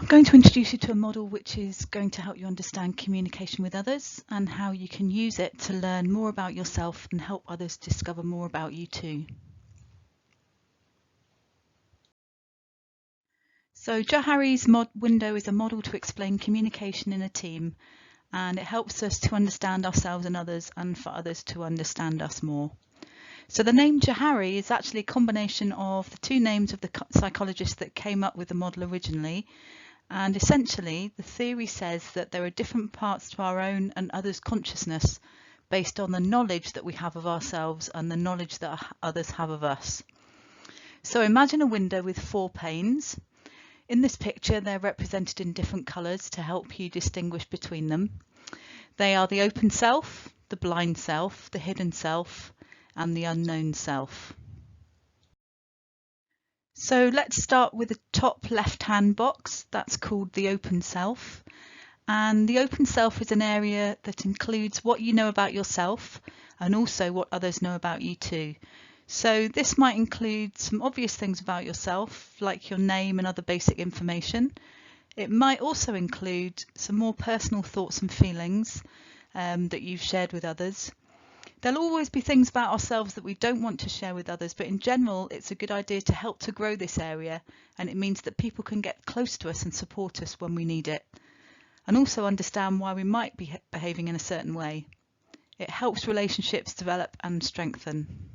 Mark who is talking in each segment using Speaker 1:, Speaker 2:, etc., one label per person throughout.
Speaker 1: going to introduce you to a model which is going to help you understand communication with others and how you can use it to learn more about yourself and help others discover more about you too. So Johari's window is a model to explain communication in a team, and it helps us to understand ourselves and others, and for others to understand us more. So the name Johari is actually a combination of the two names of the psychologists that came up with the model originally. And essentially, the theory says that there are different parts to our own and others' consciousness based on the knowledge that we have of ourselves and the knowledge that others have of us. So imagine a window with 4 panes. In this picture, they're represented in different colours to help you distinguish between them. They are the open self, the blind self, the hidden self, and the unknown self. So let's start with the top left-hand box. That's called the open self. And the open self is an area that includes what you know about yourself and also what others know about you too. So this might include some obvious things about yourself, like your name and other basic information. It might also include some more personal thoughts and feelings that you've shared with others. There'll always be things about ourselves that we don't want to share with others, but in general, it's a good idea to help to grow this area, and it means that people can get close to us and support us when we need it, and also understand why we might be behaving in a certain way. It helps relationships develop and strengthen.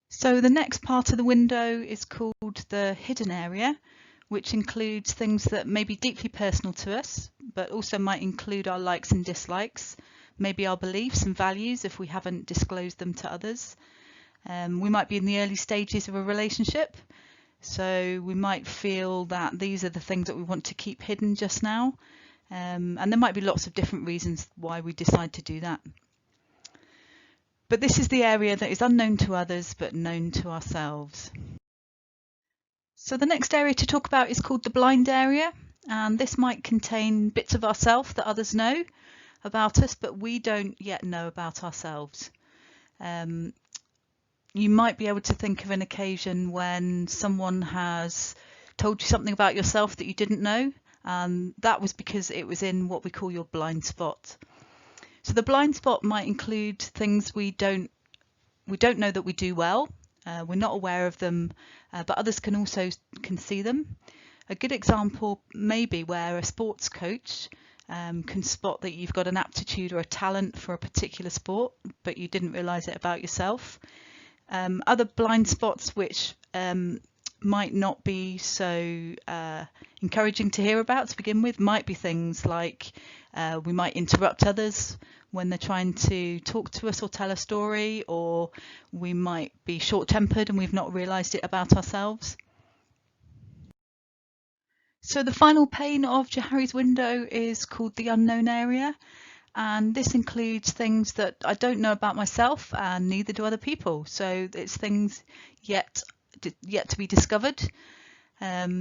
Speaker 1: So the next part of the window is called the hidden area, which includes things that may be deeply personal to us, but also might include our likes and dislikes, maybe our beliefs and values if we haven't disclosed them to others. We might be in the early stages of a relationship, so we might feel that these are the things that we want to keep hidden just now, and there might be lots of different reasons why we decide to do that. But this is the area that is unknown to others but known to ourselves. So the next area to talk about is called the blind area, and this might contain bits of ourselves that others know about us but we don't yet know about ourselves. You might be able to think of an occasion when someone has told you something about yourself that you didn't know, and that was because it was in what we call your blind spot. So the blind spot might include things we don't know that we do well. We're not aware of them, but others can see them. A good example may be where a sports coach can spot that you've got an aptitude or a talent for a particular sport, but you didn't realise it about yourself. Other blind spots which might not be so encouraging to hear about to begin with might be things like we might interrupt others when they're trying to talk to us or tell a story, or we might be short-tempered and we've not realised it about ourselves. So the final pane of Johari's window is called the unknown area, and this includes things that I don't know about myself and neither do other people. So it's things yet to be discovered.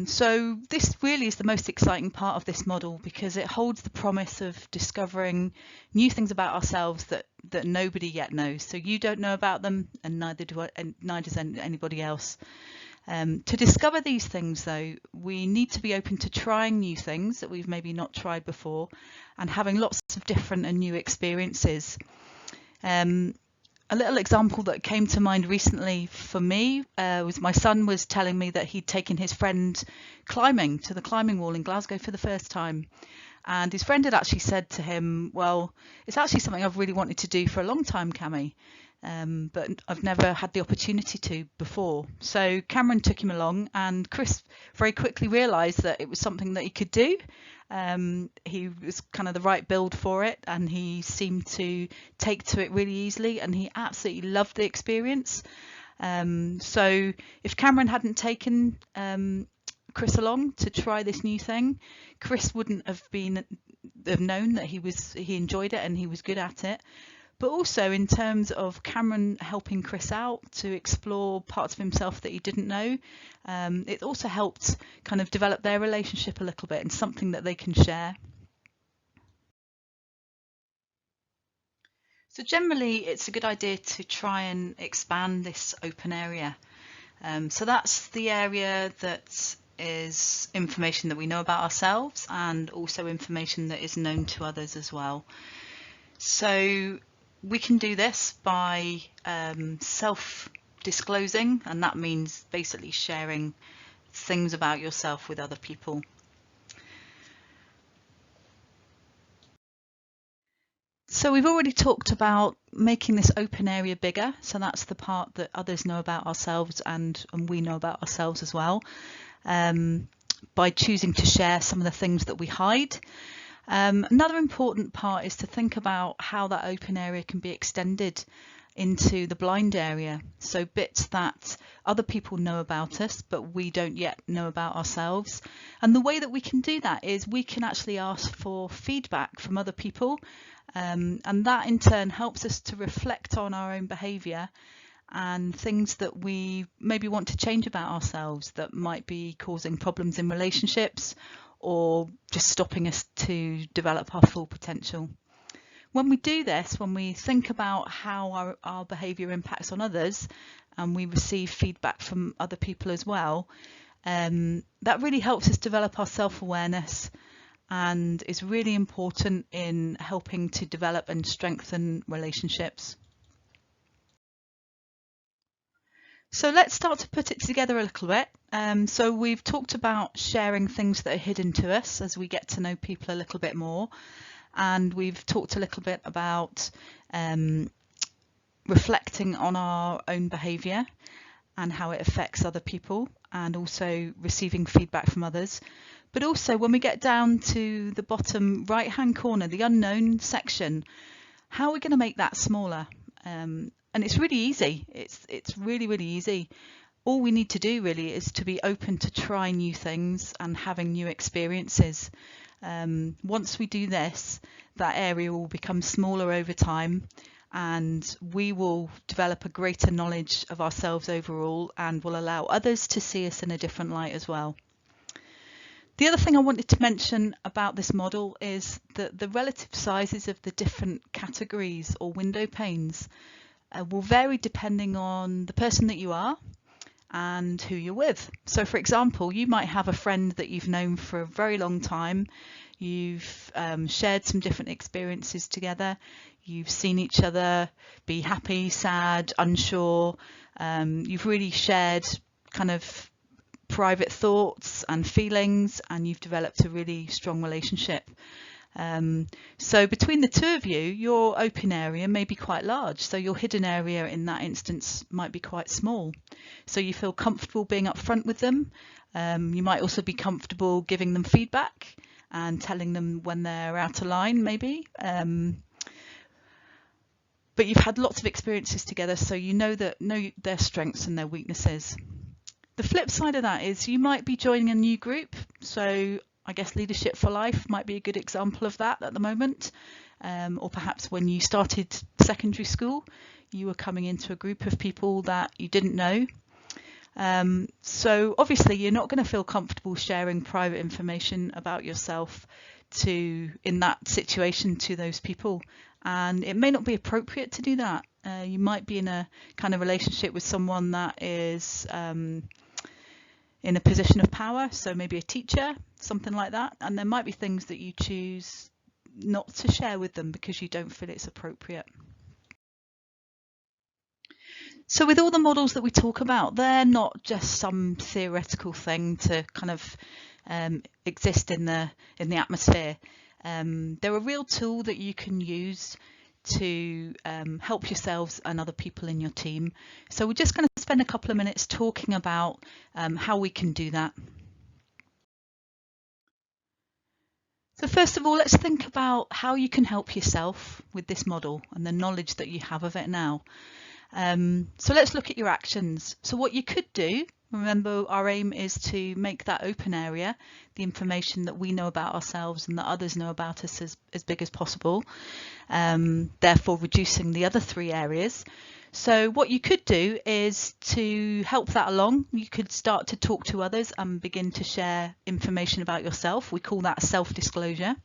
Speaker 1: So this really is the most exciting part of this model because it holds the promise of discovering new things about ourselves that nobody yet knows. So you don't know about them, and neither does anybody else. To discover these things, though, we need to be open to trying new things that we've maybe not tried before and having lots of different and new experiences. A little example that came to mind recently for me was my son was telling me that he'd taken his friend climbing to the climbing wall in Glasgow for the first time. And his friend had actually said to him, well, it's actually something I've really wanted to do for a long time, Cammy. But I've never had the opportunity to before. So Cameron took him along, and Chris very quickly realised that it was something that he could do. He was kind of the right build for it, and he seemed to take to it really easily, and he absolutely loved the experience. So if Cameron hadn't taken Chris along to try this new thing, Chris wouldn't have known that he enjoyed it and he was good at it. But also in terms of Cameron helping Chris out to explore parts of himself that he didn't know, it also helped kind of develop their relationship a little bit and something that they can share. So generally, it's a good idea to try and expand this open area. So that's the area that is information that we know about ourselves and also information that is known to others as well. So we can do this by self-disclosing, and that means basically sharing things about yourself with other people. So we've already talked about making this open area bigger. So that's the part that others know about ourselves and we know about ourselves as well, by choosing to share some of the things that we hide. Another important part is to think about how that open area can be extended into the blind area. So bits that other people know about us, but we don't yet know about ourselves. And the way that we can do that is we can actually ask for feedback from other people. And that in turn helps us to reflect on our own behaviour and things that we maybe want to change about ourselves that might be causing problems in relationships or just stopping us to develop our full potential. When we do this, when we think about how our behaviour impacts on others and we receive feedback from other people as well, that really helps us develop our self-awareness and is really important in helping to develop and strengthen relationships. So let's start to put it together a little bit. So we've talked about sharing things that are hidden to us as we get to know people a little bit more. And we've talked a little bit about reflecting on our own behaviour and how it affects other people, and also receiving feedback from others. But also when we get down to the bottom right hand corner, the unknown section, how are we going to make that smaller? And it's really easy. It's really easy. All we need to do really is to be open to try new things and having new experiences. Once we do this, that area will become smaller over time, and we will develop a greater knowledge of ourselves overall and will allow others to see us in a different light as well. The other thing I wanted to mention about this model is that the relative sizes of the different categories or window panes will vary depending on the person that you are and who you're with. So for example, you might have a friend that you've known for a very long time. You've shared some different experiences together. You've seen each other be happy, sad, unsure. You've really shared kind of private thoughts and feelings, and you've developed a really strong relationship. So between the two of you, your open area may be quite large, so your hidden area in that instance might be quite small. So you feel comfortable being upfront with them. You might also be comfortable giving them feedback and telling them when they're out of line, maybe. But you've had lots of experiences together, so you know their strengths and their weaknesses. The flip side of that is you might be joining a new group. So I guess Leadership for Life might be a good example of that at the moment. Or perhaps when you started secondary school, you were coming into a group of people that you didn't know. So obviously you're not going to feel comfortable sharing private information about yourself in that situation to those people. And it may not be appropriate to do that. You might be in a kind of relationship with someone that is in a position of power, so maybe a teacher, something like that, and there might be things that you choose not to share with them because you don't feel it's appropriate. So with all the models that we talk about, they're not just some theoretical thing to kind of exist in the atmosphere. They're a real tool that you can use to help yourselves and other people in your team. So we're just going to spend a couple of minutes talking about how we can do that. So first of all, let's think about how you can help yourself with this model and the knowledge that you have of it now. So let's look at your actions. So what you could do, remember our aim is to make that open area, the information that we know about ourselves and that others know about us, as big as possible, therefore reducing the other three areas. So what you could do is to help that along, you could start to talk to others and begin to share information about yourself. We call that self-disclosure.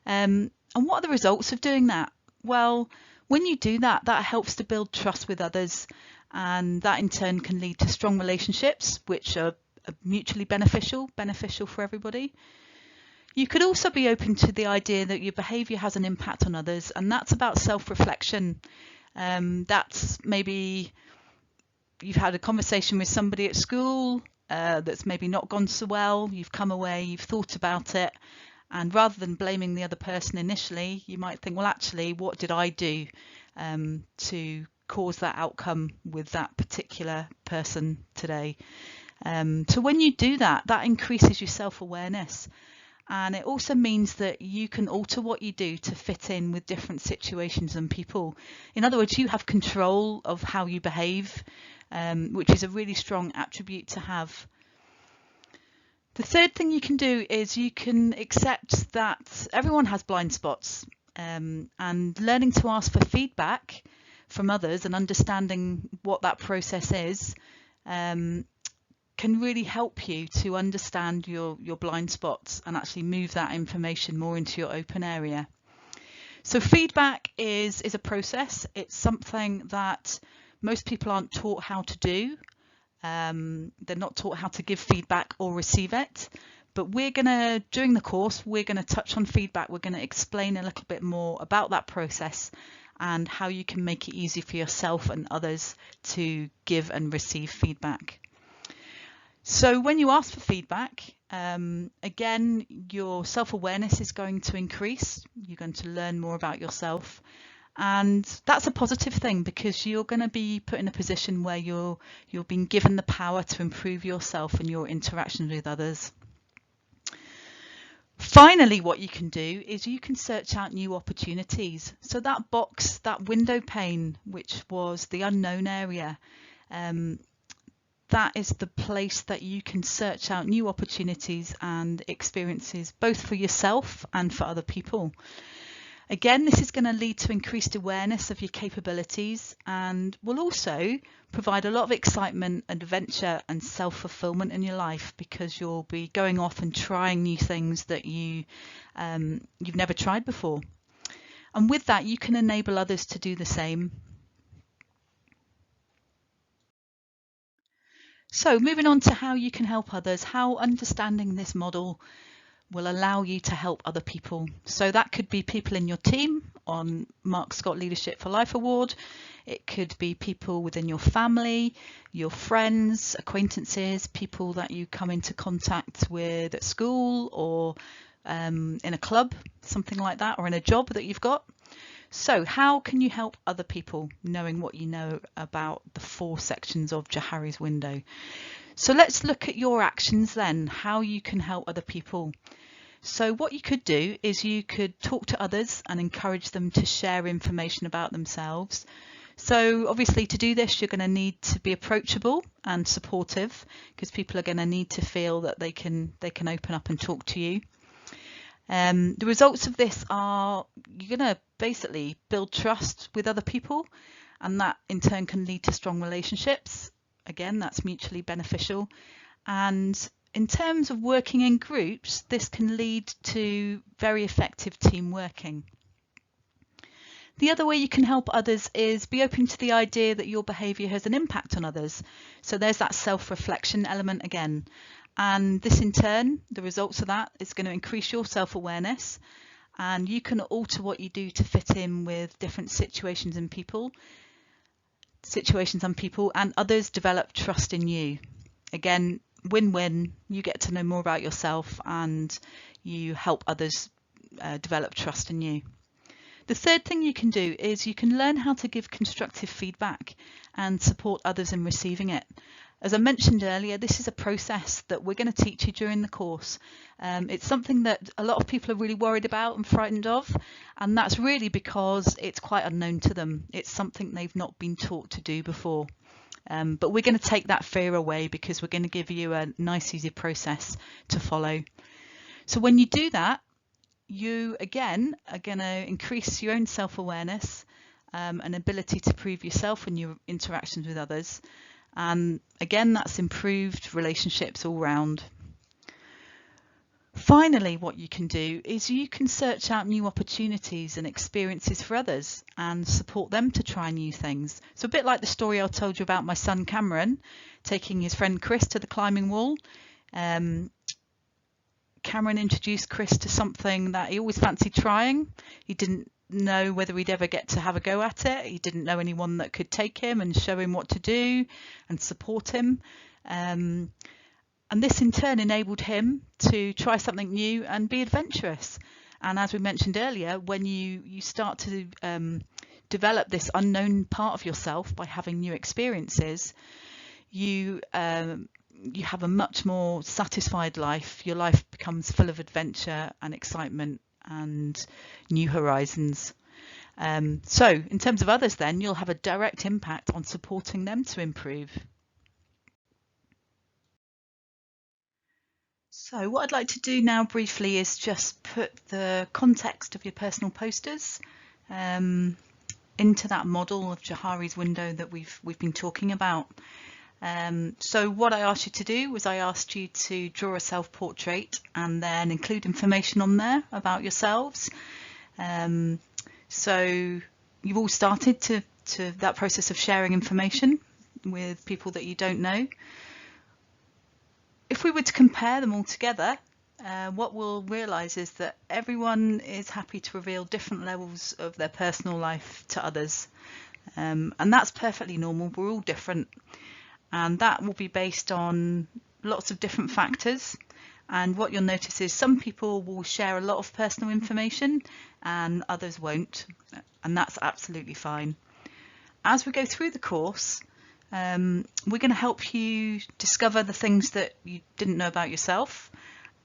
Speaker 1: And what are the results of doing that? Well, when you do that, that helps to build trust with others, and that in turn can lead to strong relationships, which are mutually beneficial for everybody. You could also be open to the idea that your behaviour has an impact on others, and that's about self-reflection. That's maybe you've had a conversation with somebody at school that's maybe not gone so well, you've come away, you've thought about it, and rather than blaming the other person initially, you might think, well, actually, what did I do to cause that outcome with that particular person today? So when you do that, that increases your self-awareness. And it also means that you can alter what you do to fit in with different situations and people. In other words, you have control of how you behave, which is a really strong attribute to have. The third thing you can do is you can accept that everyone has blind spots, and learning to ask for feedback from others and understanding what that process is can really help you to understand your blind spots and actually move that information more into your open area. So feedback is a process. It's something that most people aren't taught how to do. They're not taught how to give feedback or receive it. But during the course, we're going to touch on feedback. We're going to explain a little bit more about that process and how you can make it easy for yourself and others to give and receive feedback. So when you ask for feedback, again, your self-awareness is going to increase. You're going to learn more about yourself. And that's a positive thing because you're going to be put in a position where you're being given the power to improve yourself and your interactions with others. Finally, what you can do is you can search out new opportunities. So that box, that window pane, which was the unknown area, that is the place that you can search out new opportunities and experiences, both for yourself and for other people. Again, this is going to lead to increased awareness of your capabilities and will also provide a lot of excitement, adventure and self-fulfillment in your life because you'll be going off and trying new things that you've never tried before. And with that, you can enable others to do the same. So moving on to how you can help others, how understanding this model will allow you to help other people. So that could be people in your team on Mark Scott Leadership for Life Award. It could be people within your family, your friends, acquaintances, people that you come into contact with at school or in a club, something like that, or in a job that you've got. So how can you help other people, knowing what you know about the 4 sections of Johari's window? So let's look at your actions then, how you can help other people. So what you could do is you could talk to others and encourage them to share information about themselves. So obviously to do this, you're going to need to be approachable and supportive because people are going to need to feel that they can open up and talk to you. The results of this are you're going to basically build trust with other people, and that in turn can lead to strong relationships. Again, that's mutually beneficial. And in terms of working in groups, this can lead to very effective team working. The other way you can help others is be open to the idea that your behaviour has an impact on others. So there's that self-reflection element again. And this in turn, the results of that is going to increase your self-awareness, and you can alter what you do to fit in with different situations and people, and others develop trust in you. Again, win-win, you get to know more about yourself and you help others develop trust in you. The third thing you can do is you can learn how to give constructive feedback and support others in receiving it. As I mentioned earlier, this is a process that we're going to teach you during the course. It's something that a lot of people are really worried about and frightened of, and that's really because it's quite unknown to them. It's something they've not been taught to do before. But we're going to take that fear away because we're going to give you a nice, easy process to follow. So when you do that, you again are going to increase your own self-awareness and ability to prove yourself in your interactions with others. And again, that's improved relationships all round. Finally, what you can do is you can search out new opportunities and experiences for others and support them to try new things. So a bit like the story I told you about my son Cameron taking his friend Chris to the climbing wall. Cameron introduced Chris to something that he always fancied trying. He didn't know whether he'd ever get to have a go at it. He didn't know anyone that could take him and show him what to do and support him. And this in turn enabled him to try something new and be adventurous. And as we mentioned earlier, when you start to develop this unknown part of yourself by having new experiences, you have a much more satisfied life. Your life becomes full of adventure and excitement and new horizons. So in terms of others then, you'll have a direct impact on supporting them to improve. So what I'd like to do now briefly is just put the context of your personal posters into that model of Johari's window that we've been talking about. So what I asked you to do was I asked you to draw a self-portrait and then include information on there about yourselves. So you've all started to that process of sharing information with people that you don't know. If we were to compare them all together, what we'll realise is that everyone is happy to reveal different levels of their personal life to others. And that's perfectly normal. We're all different. And that will be based on lots of different factors. And what you'll notice is some people will share a lot of personal information and others won't. And that's absolutely fine. As we go through the course, we're going to help you discover the things that you didn't know about yourself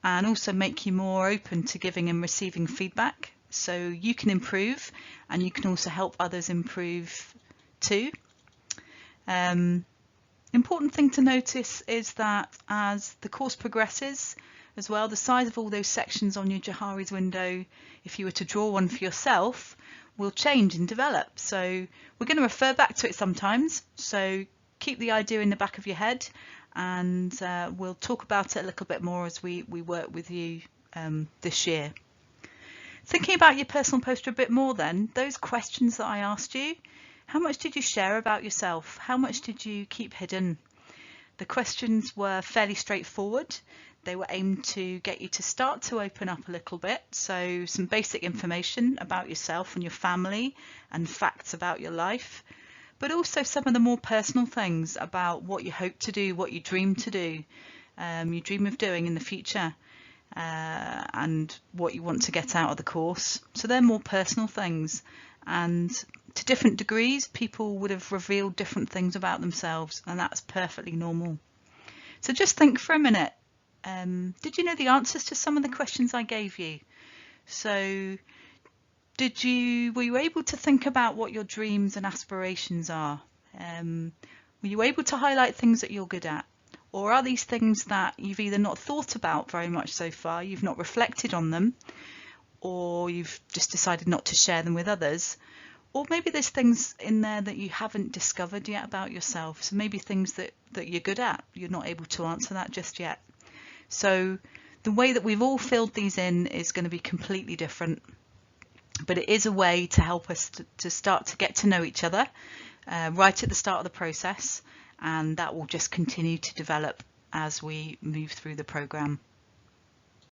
Speaker 1: and also make you more open to giving and receiving feedback so you can improve and you can also help others improve too. Important thing to notice is that as the course progresses as well, the size of all those sections on your Johari's window, if you were to draw one for yourself, will change and develop. So we're going to refer back to it sometimes, so keep the idea in the back of your head and we'll talk about it a little bit more as we work with you this year. Thinking about your personal poster a bit more then, those questions that I asked you, how much did you share about yourself? How much did you keep hidden? The questions were fairly straightforward. They were aimed to get you to start to open up a little bit. So some basic information about yourself and your family and facts about your life, but also some of the more personal things about what you hope to do, what you dream to do, you dream of doing in the future, and what you want to get out of the course. So they're more personal things, and to different degrees people would have revealed different things about themselves, and that's perfectly normal. So just think for a minute, did you know the answers to some of the questions I gave you? So were you able to think about what your dreams and aspirations are? Were you able to highlight things that you're good at? Or are these things that you've either not thought about very much so far, you've not reflected on them, or you've just decided not to share them with others? Or maybe there's things in there that you haven't discovered yet about yourself. So maybe things that you're good at, you're not able to answer that just yet. So the way that we've all filled these in is going to be completely different. But it is a way to help us to start to get to know each other right at the start of the process, and that will just continue to develop as we move through the programme.